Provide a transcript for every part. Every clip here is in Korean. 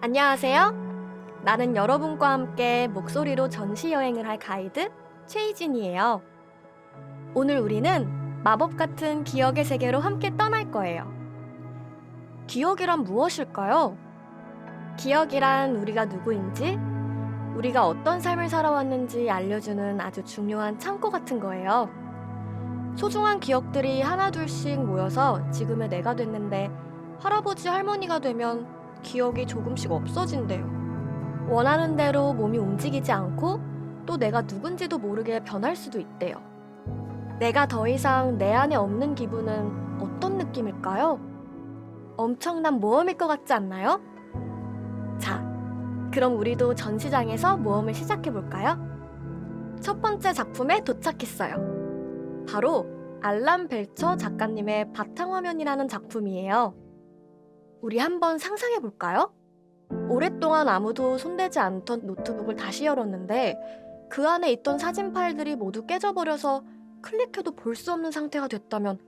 안녕하세요. 나는 여러분과 함께 목소리로 전시 여행을 할 가이드 최희진이에요. 오늘 우리는 마법 같은 기억의 세계로 함께 떠날 거예요. 기억이란 무엇일까요? 기억이란 우리가 누구인지, 우리가 어떤 삶을 살아왔는지 알려주는 아주 중요한 창고 같은 거예요. 소중한 기억들이 하나둘씩 모여서 지금의 내가 됐는데 할아버지 할머니가 되면 기억이 조금씩 없어진대요. 원하는 대로 몸이 움직이지 않고 또 내가 누군지도 모르게 변할 수도 있대요. 내가 더 이상 내 안에 없는 기분은 어떤 느낌일까요? 엄청난 모험일 것 같지 않나요? 자, 그럼 우리도 전시장에서 모험을 시작해볼까요? 첫 번째 작품에 도착했어요. 바로 알람 벨처 작가님의 바탕화면이라는 작품이에요. 우리 한번 상상해볼까요? 오랫동안 아무도 손대지 않던 노트북을 다시 열었는데 그 안에 있던 사진 파일들이 모두 깨져버려서 클릭해도 볼 수 없는 상태가 됐다면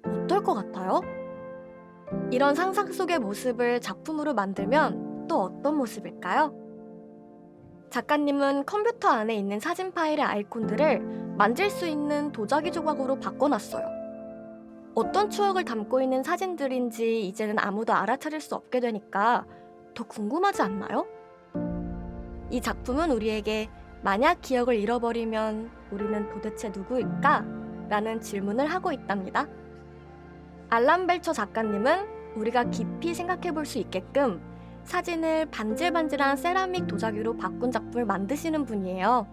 어떨 것 같아요? 이런 상상 속의 모습을 작품으로 만들면 또 어떤 모습일까요? 작가님은 컴퓨터 안에 있는 사진 파일의 아이콘들을 만질 수 있는 도자기 조각으로 바꿔놨어요. 어떤 추억을 담고 있는 사진들인지 이제는 아무도 알아차릴 수 없게 되니까 더 궁금하지 않나요? 이 작품은 우리에게 만약 기억을 잃어버리면 우리는 도대체 누구일까? 라는 질문을 하고 있답니다. 알람 벨처 작가님은 우리가 깊이 생각해 볼 수 있게끔 사진을 반질반질한 세라믹 도자기로 바꾼 작품을 만드시는 분이에요.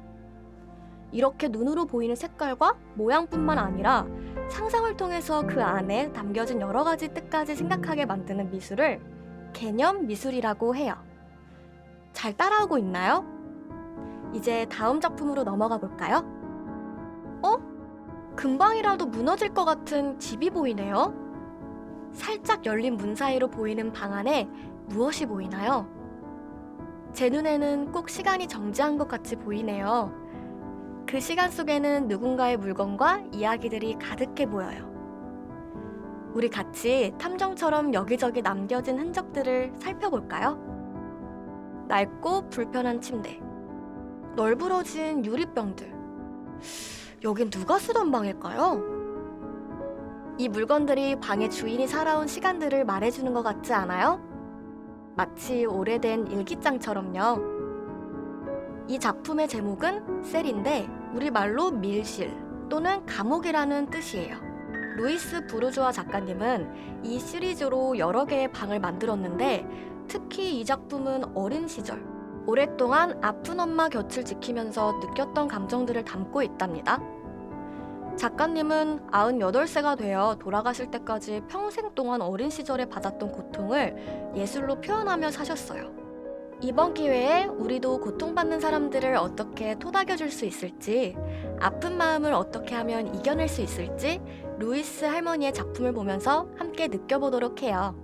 이렇게 눈으로 보이는 색깔과 모양뿐만 아니라 상상을 통해서 그 안에 담겨진 여러 가지 뜻까지 생각하게 만드는 미술을 개념 미술이라고 해요. 잘 따라오고 있나요? 이제 다음 작품으로 넘어가 볼까요? 금방이라도 무너질 것 같은 집이 보이네요. 살짝 열린 문 사이로 보이는 방 안에 무엇이 보이나요? 제 눈에는 꼭 시간이 정지한 것 같이 보이네요. 그 시간 속에는 누군가의 물건과 이야기들이 가득해 보여요. 우리 같이 탐정처럼 여기저기 남겨진 흔적들을 살펴볼까요? 낡고 불편한 침대, 널브러진 유리병들. 여긴 누가 쓰던 방일까요? 이 물건들이 방의 주인이 살아온 시간들을 말해주는 것 같지 않아요? 마치 오래된 일기장처럼요. 이 작품의 제목은 셀인데 우리말로 밀실 또는 감옥이라는 뜻이에요. 루이스 부르주아 작가님은 이 시리즈로 여러 개의 방을 만들었는데 특히 이 작품은 어린 시절, 오랫동안 아픈 엄마 곁을 지키면서 느꼈던 감정들을 담고 있답니다. 작가님은 98세가 되어 돌아가실 때까지 평생 동안 어린 시절에 받았던 고통을 예술로 표현하며 사셨어요. 이번 기회에 우리도 고통받는 사람들을 어떻게 토닥여줄 수 있을지, 아픈 마음을 어떻게 하면 이겨낼 수 있을지 루이스 할머니의 작품을 보면서 함께 느껴보도록 해요.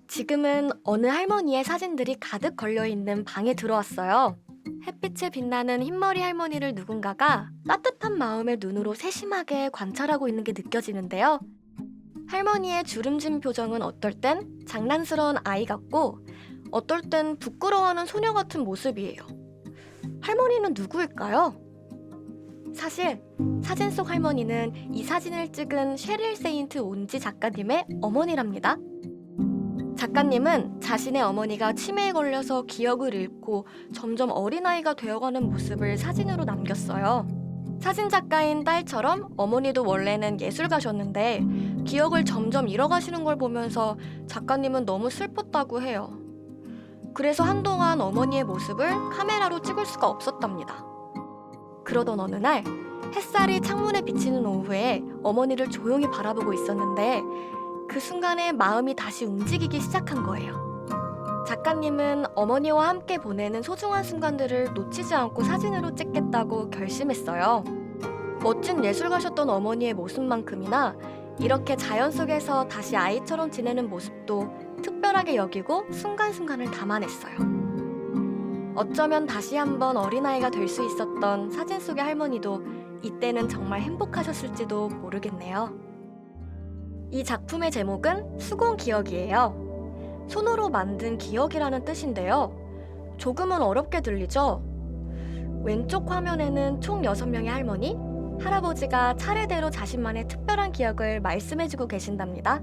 지금은 어느 할머니의 사진들이 가득 걸려있는 방에 들어왔어요. 햇빛에 빛나는 흰머리 할머니를 누군가가 따뜻한 마음의 눈으로 세심하게 관찰하고 있는 게 느껴지는데요. 할머니의 주름진 표정은 어떨 땐 장난스러운 아이 같고 어떨 땐 부끄러워하는 소녀 같은 모습이에요. 할머니는 누구일까요? 사실 사진 속 할머니는 이 사진을 찍은 셰릴 세인트 온지 작가님의 어머니랍니다. 작가님은 자신의 어머니가 치매에 걸려서 기억을 잃고 점점 어린아이가 되어가는 모습을 사진으로 남겼어요. 사진작가인 딸처럼 어머니도 원래는 예술가셨는데 기억을 점점 잃어가시는 걸 보면서 작가님은 너무 슬펐다고 해요. 그래서 한동안 어머니의 모습을 카메라로 찍을 수가 없었답니다. 그러던 어느 날 햇살이 창문에 비치는 오후에 어머니를 조용히 바라보고 있었는데 그 순간에 마음이 다시 움직이기 시작한 거예요. 작가님은 어머니와 함께 보내는 소중한 순간들을 놓치지 않고 사진으로 찍겠다고 결심했어요. 멋진 예술가셨던 어머니의 모습만큼이나 이렇게 자연 속에서 다시 아이처럼 지내는 모습도 특별하게 여기고 순간순간을 담아냈어요. 어쩌면 다시 한번 어린아이가 될 수 있었던 사진 속의 할머니도 이때는 정말 행복하셨을지도 모르겠네요. 이 작품의 제목은 수공기억이에요. 손으로 만든 기억이라는 뜻인데요. 조금은 어렵게 들리죠? 왼쪽 화면에는 총 6명의 할머니, 할아버지가 차례대로 자신만의 특별한 기억을 말씀해주고 계신답니다.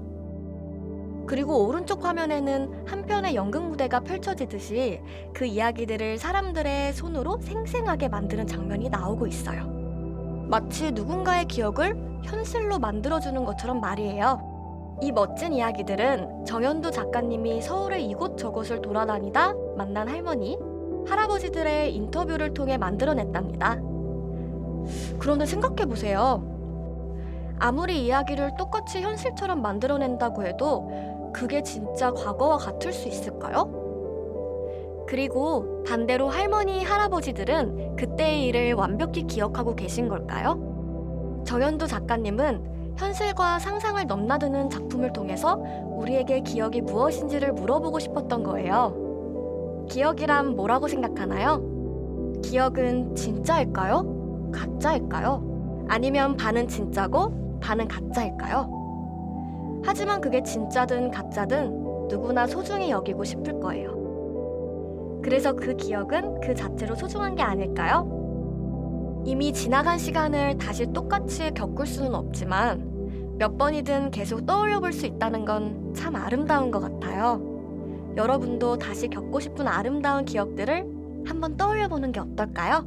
그리고 오른쪽 화면에는 한 편의 연극 무대가 펼쳐지듯이 그 이야기들을 사람들의 손으로 생생하게 만드는 장면이 나오고 있어요. 마치 누군가의 기억을 현실로 만들어주는 것처럼 말이에요. 이 멋진 이야기들은 정연두 작가님이 서울의 이곳저곳을 돌아다니다 만난 할머니, 할아버지들의 인터뷰를 통해 만들어냈답니다. 그런데 생각해보세요. 아무리 이야기를 똑같이 현실처럼 만들어낸다고 해도 그게 진짜 과거와 같을 수 있을까요? 그리고 반대로 할머니, 할아버지들은 그때의 일을 완벽히 기억하고 계신 걸까요? 정연두 작가님은 현실과 상상을 넘나드는 작품을 통해서 우리에게 기억이 무엇인지를 물어보고 싶었던 거예요. 기억이란 뭐라고 생각하나요? 기억은 진짜일까요? 가짜일까요? 아니면 반은 진짜고 반은 가짜일까요? 하지만 그게 진짜든 가짜든 누구나 소중히 여기고 싶을 거예요. 그래서 그 기억은 그 자체로 소중한 게 아닐까요? 이미 지나간 시간을 다시 똑같이 겪을 수는 없지만 몇 번이든 계속 떠올려 볼 수 있다는 건 참 아름다운 것 같아요. 여러분도 다시 겪고 싶은 아름다운 기억들을 한번 떠올려 보는 게 어떨까요?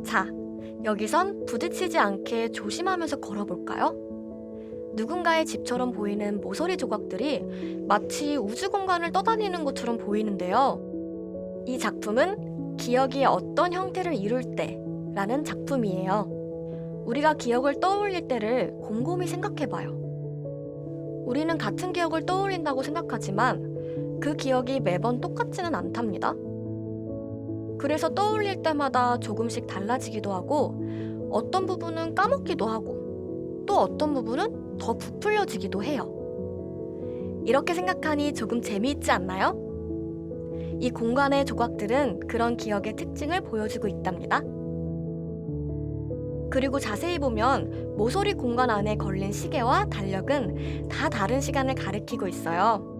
자, 여기선 부딪히지 않게 조심하면서 걸어볼까요? 누군가의 집처럼 보이는 모서리 조각들이 마치 우주 공간을 떠다니는 것처럼 보이는데요. 이 작품은 기억이 어떤 형태를 이룰 때라는 작품이에요. 우리가 기억을 떠올릴 때를 곰곰이 생각해봐요. 우리는 같은 기억을 떠올린다고 생각하지만 그 기억이 매번 똑같지는 않답니다. 그래서 떠올릴 때마다 조금씩 달라지기도 하고 어떤 부분은 까먹기도 하고 또 어떤 부분은 더 부풀려지기도 해요. 이렇게 생각하니 조금 재미있지 않나요? 이 공간의 조각들은 그런 기억의 특징을 보여주고 있답니다. 그리고 자세히 보면 모서리 공간 안에 걸린 시계와 달력은 다 다른 시간을 가리키고 있어요.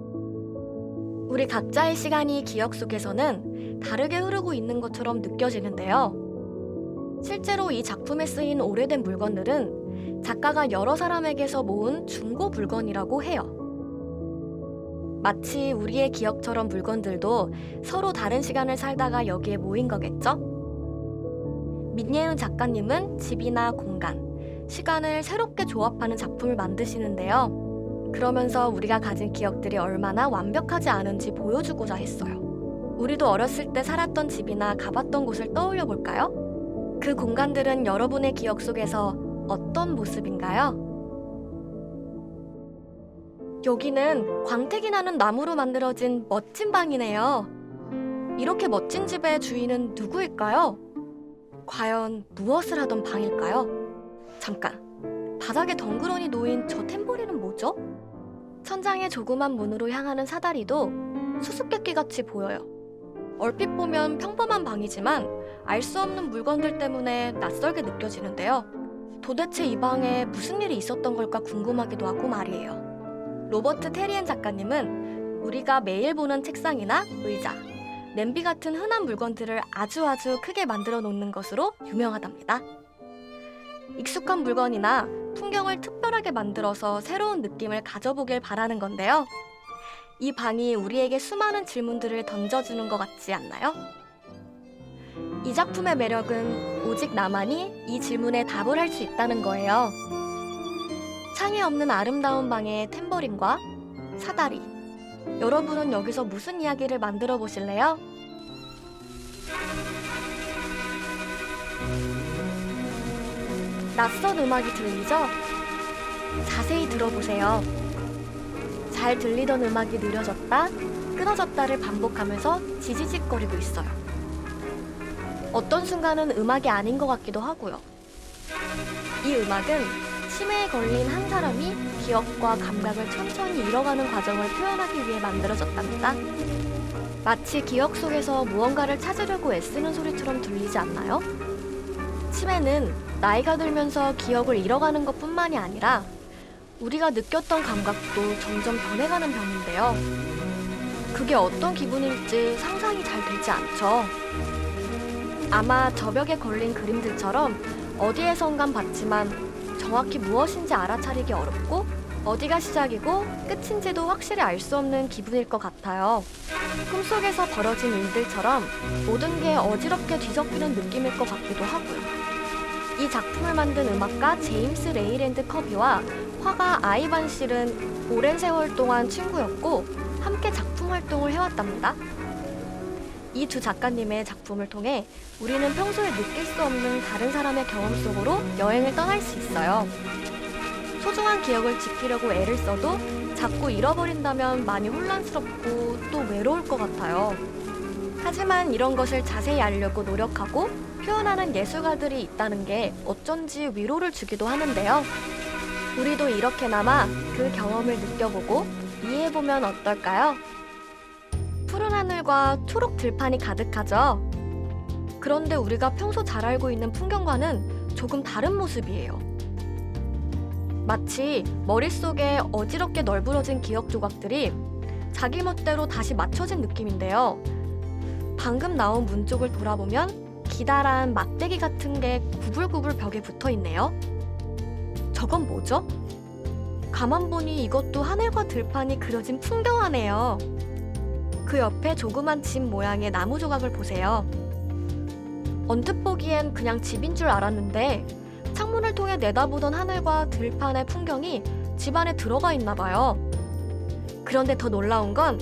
우리 각자의 시간이 기억 속에서는 다르게 흐르고 있는 것처럼 느껴지는데요. 실제로 이 작품에 쓰인 오래된 물건들은 작가가 여러 사람에게서 모은 중고 물건이라고 해요. 마치 우리의 기억처럼 물건들도 서로 다른 시간을 살다가 여기에 모인 거겠죠? 민예은 작가님은 집이나 공간, 시간을 새롭게 조합하는 작품을 만드시는데요. 그러면서 우리가 가진 기억들이 얼마나 완벽하지 않은지 보여주고자 했어요. 우리도 어렸을 때 살았던 집이나 가봤던 곳을 떠올려 볼까요? 그 공간들은 여러분의 기억 속에서 어떤 모습인가요? 여기는 광택이 나는 나무로 만들어진 멋진 방이네요. 이렇게 멋진 집의 주인은 누구일까요? 과연 무엇을 하던 방일까요? 잠깐, 바닥에 덩그러니 놓인 저 탬버린은 뭐죠? 천장에 조그만 문으로 향하는 사다리도 수수께끼같이 보여요. 얼핏 보면 평범한 방이지만 알 수 없는 물건들 때문에 낯설게 느껴지는데요. 도대체 이 방에 무슨 일이 있었던 걸까 궁금하기도 하고 말이에요. 로버트 테리엔 작가님은 우리가 매일 보는 책상이나 의자, 냄비 같은 흔한 물건들을 아주 크게 만들어 놓는 것으로 유명하답니다. 익숙한 물건이나 풍경을 특별하게 만들어서 새로운 느낌을 가져보길 바라는 건데요. 이 방이 우리에게 수많은 질문들을 던져주는 것 같지 않나요? 이 작품의 매력은 오직 나만이 이 질문에 답을 할 수 있다는 거예요. 창이 없는 아름다운 방의 탬버린과 사다리. 여러분은 여기서 무슨 이야기를 만들어 보실래요? 낯선 음악이 들리죠? 자세히 들어보세요. 잘 들리던 음악이 느려졌다, 끊어졌다를 반복하면서 지지직거리고 있어요. 어떤 순간은 음악이 아닌 것 같기도 하고요. 이 음악은 치매에 걸린 한 사람이 기억과 감각을 천천히 잃어가는 과정을 표현하기 위해 만들어졌답니다. 마치 기억 속에서 무언가를 찾으려고 애쓰는 소리처럼 들리지 않나요? 치매는 나이가 들면서 기억을 잃어가는 것뿐만이 아니라 우리가 느꼈던 감각도 점점 변해가는 병인데요. 그게 어떤 기분일지 상상이 잘 되지 않죠. 아마 저 벽에 걸린 그림들처럼 어디에선간 봤지만 정확히 무엇인지 알아차리기 어렵고 어디가 시작이고 끝인지도 확실히 알 수 없는 기분일 것 같아요. 꿈속에서 벌어진 일들처럼 모든 게 어지럽게 뒤섞이는 느낌일 것 같기도 하고요. 이 작품을 만든 음악가 제임스 레이랜드 커비와 화가 아이반 실은 오랜 세월 동안 친구였고 함께 작품 활동을 해왔답니다. 이 두 작가님의 작품을 통해 우리는 평소에 느낄 수 없는 다른 사람의 경험 속으로 여행을 떠날 수 있어요. 소중한 기억을 지키려고 애를 써도 자꾸 잃어버린다면 많이 혼란스럽고 또 외로울 것 같아요. 하지만 이런 것을 자세히 알려고 노력하고 표현하는 예술가들이 있다는 게 어쩐지 위로를 주기도 하는데요. 우리도 이렇게나마 그 경험을 느껴보고 이해해보면 어떨까요? 푸른 하늘과 초록 들판이 가득하죠. 그런데 우리가 평소 잘 알고 있는 풍경과는 조금 다른 모습이에요. 마치 머릿속에 어지럽게 널브러진 기억 조각들이 자기 멋대로 다시 맞춰진 느낌인데요. 방금 나온 문 쪽을 돌아보면 기다란 막대기 같은 게 구불구불 벽에 붙어 있네요. 저건 뭐죠? 가만 보니 이것도 하늘과 들판이 그려진 풍경화네요. 그 옆에 조그만 집 모양의 나무 조각을 보세요. 언뜻 보기엔 그냥 집인 줄 알았는데 창문을 통해 내다보던 하늘과 들판의 풍경이 집 안에 들어가 있나 봐요. 그런데 더 놀라운 건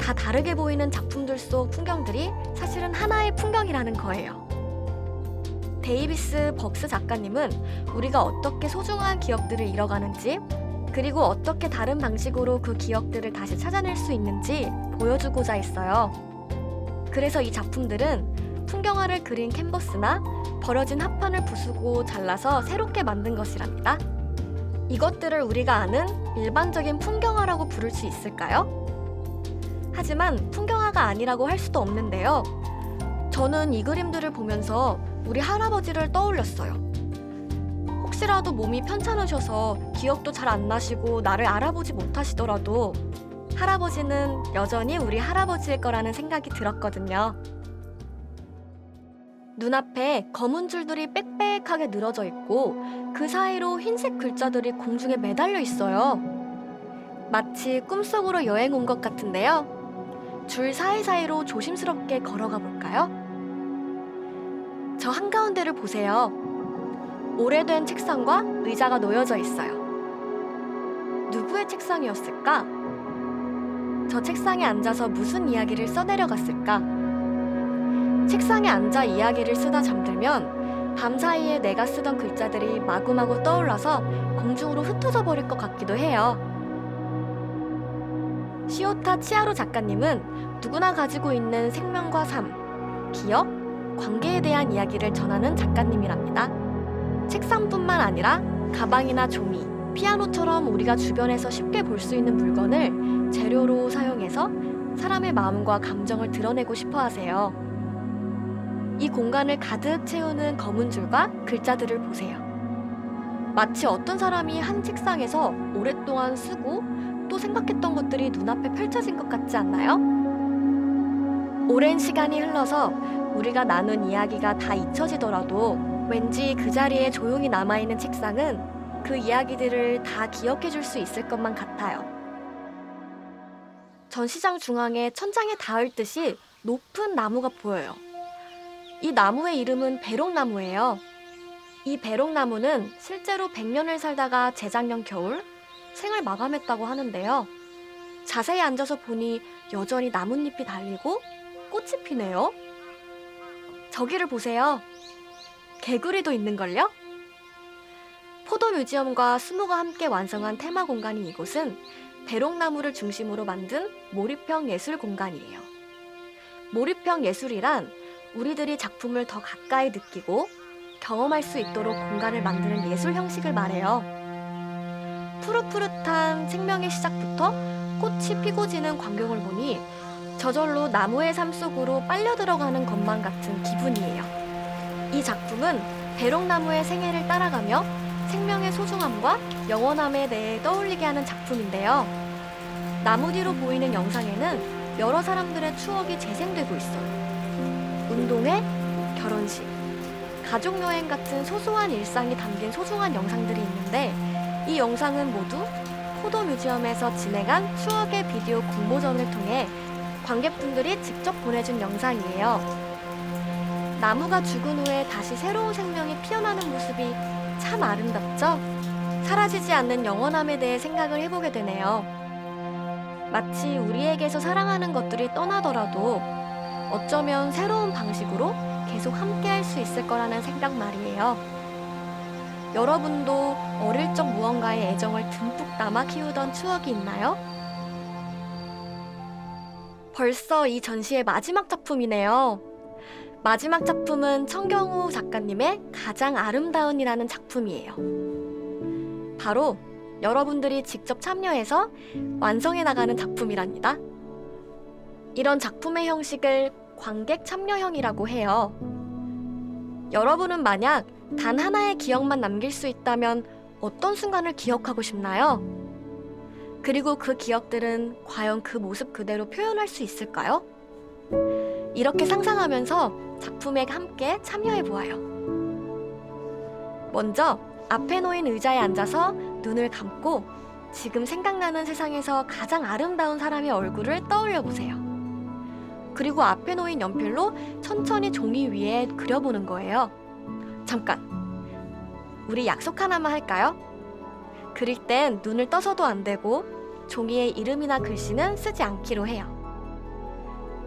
다 다르게 보이는 작품들 속 풍경들이 사실은 하나의 풍경이라는 거예요. 데이비스 벅스 작가님은 우리가 어떻게 소중한 기억들을 잃어가는지, 그리고 어떻게 다른 방식으로 그 기억들을 다시 찾아낼 수 있는지 보여주고자 했어요. 그래서 이 작품들은 풍경화를 그린 캔버스나 버려진 합판을 부수고 잘라서 새롭게 만든 것이랍니다. 이것들을 우리가 아는 일반적인 풍경화라고 부를 수 있을까요? 하지만 풍경화가 아니라고 할 수도 없는데요. 저는 이 그림들을 보면서 우리 할아버지를 떠올렸어요. 혹시라도 몸이 편찮으셔서 기억도 잘 안 나시고 나를 알아보지 못하시더라도 할아버지는 여전히 우리 할아버지일 거라는 생각이 들었거든요. 눈앞에 검은 줄들이 빽빽하게 늘어져 있고 그 사이로 흰색 글자들이 공중에 매달려 있어요. 마치 꿈속으로 여행 온 것 같은데요. 줄 사이사이로 조심스럽게 걸어가 볼까요? 저 한가운데를 보세요. 오래된 책상과 의자가 놓여져 있어요. 누구의 책상이었을까? 저 책상에 앉아서 무슨 이야기를 써내려갔을까? 책상에 앉아 이야기를 쓰다 잠들면 밤사이에 내가 쓰던 글자들이 마구마구 떠올라서 공중으로 흩어져 버릴 것 같기도 해요. 시오타 치하루 작가님은 누구나 가지고 있는 생명과 삶, 기억, 관계에 대한 이야기를 전하는 작가님이랍니다. 책상뿐만 아니라 가방이나 종이, 피아노처럼 우리가 주변에서 쉽게 볼 수 있는 물건을 재료로 사용해서 사람의 마음과 감정을 드러내고 싶어 하세요. 이 공간을 가득 채우는 검은 줄과 글자들을 보세요. 마치 어떤 사람이 한 책상에서 오랫동안 쓰고 또 생각했던 것들이 눈앞에 펼쳐진 것 같지 않나요? 오랜 시간이 흘러서 우리가 나눈 이야기가 다 잊혀지더라도 왠지 그 자리에 조용히 남아있는 책상은 그 이야기들을 다 기억해 줄 수 있을 것만 같아요. 전시장 중앙에 천장에 닿을 듯이 높은 나무가 보여요. 이 나무의 이름은 배롱나무예요. 이 배롱나무는 실제로 100년을 살다가 재작년 겨울 생을 마감했다고 하는데요. 자세히 앉아서 보니 여전히 나뭇잎이 달리고 꽃이 피네요. 저기를 보세요. 개구리도 있는걸요? 포도 뮤지엄과 스모가 함께 완성한 테마 공간인 이곳은 배롱나무를 중심으로 만든 몰입형 예술 공간이에요. 몰입형 예술이란 우리들이 작품을 더 가까이 느끼고 경험할 수 있도록 공간을 만드는 예술 형식을 말해요. 푸릇푸릇한 생명의 시작부터 꽃이 피고 지는 광경을 보니 저절로 나무의 삶 속으로 빨려 들어가는 것만 같은 기분이에요. 이 작품은 배롱나무의 생애를 따라가며 생명의 소중함과 영원함에 대해 떠올리게 하는 작품인데요. 나무 뒤로 보이는 영상에는 여러 사람들의 추억이 재생되고 있어요. 운동회, 결혼식, 가족여행 같은 소소한 일상이 담긴 소중한 영상들이 있는데 이 영상은 모두 포도 뮤지엄에서 진행한 추억의 비디오 공모전을 통해 관객분들이 직접 보내준 영상이에요. 나무가 죽은 후에 다시 새로운 생명이 피어나는 모습이 참 아름답죠? 사라지지 않는 영원함에 대해 생각을 해보게 되네요. 마치 우리에게서 사랑하는 것들이 떠나더라도 어쩌면 새로운 방식으로 계속 함께 할 수 있을 거라는 생각 말이에요. 여러분도 어릴 적 무언가에 애정을 듬뿍 담아 키우던 추억이 있나요? 벌써 이 전시의 마지막 작품이네요. 마지막 작품은 청경우 작가님의 가장 아름다운이라는 작품이에요. 바로 여러분들이 직접 참여해서 완성해 나가는 작품이랍니다. 이런 작품의 형식을 관객 참여형이라고 해요. 여러분은 만약 단 하나의 기억만 남길 수 있다면 어떤 순간을 기억하고 싶나요? 그리고 그 기억들은 과연 그 모습 그대로 표현할 수 있을까요? 이렇게 상상하면서 작품에 함께 참여해 보아요. 먼저 앞에 놓인 의자에 앉아서 눈을 감고 지금 생각나는 세상에서 가장 아름다운 사람의 얼굴을 떠올려 보세요. 그리고 앞에 놓인 연필로 천천히 종이 위에 그려보는 거예요. 잠깐, 우리 약속 하나만 할까요? 그릴 땐 눈을 떠서도 안 되고 종이에 이름이나 글씨는 쓰지 않기로 해요.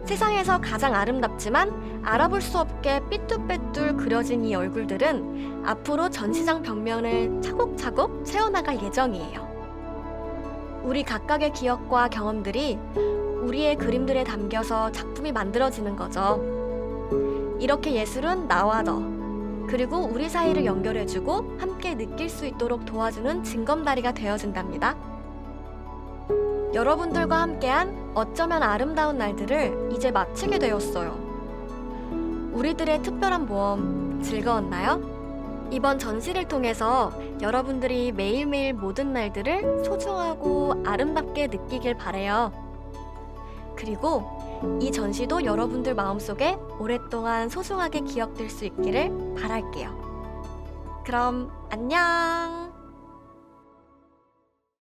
세상에서 가장 아름답지만 알아볼 수 없게 삐뚤빼뚤 그려진 이 얼굴들은 앞으로 전시장 벽면을 차곡차곡 채워나갈 예정이에요. 우리 각각의 기억과 경험들이 우리의 그림들에 담겨서 작품이 만들어지는 거죠. 이렇게 예술은 나와 너, 그리고 우리 사이를 연결해주고 함께 느낄 수 있도록 도와주는 징검다리가 되어준답니다. 여러분들과 함께한 어쩌면 아름다운 날들을 이제 마치게 되었어요. 우리들의 특별한 모험 즐거웠나요? 이번 전시를 통해서 여러분들이 매일매일 모든 날들을 소중하고 아름답게 느끼길 바래요. 그리고 이 전시도 여러분들 마음속에 오랫동안 소중하게 기억될 수 있기를 바랄게요. 그럼 안녕!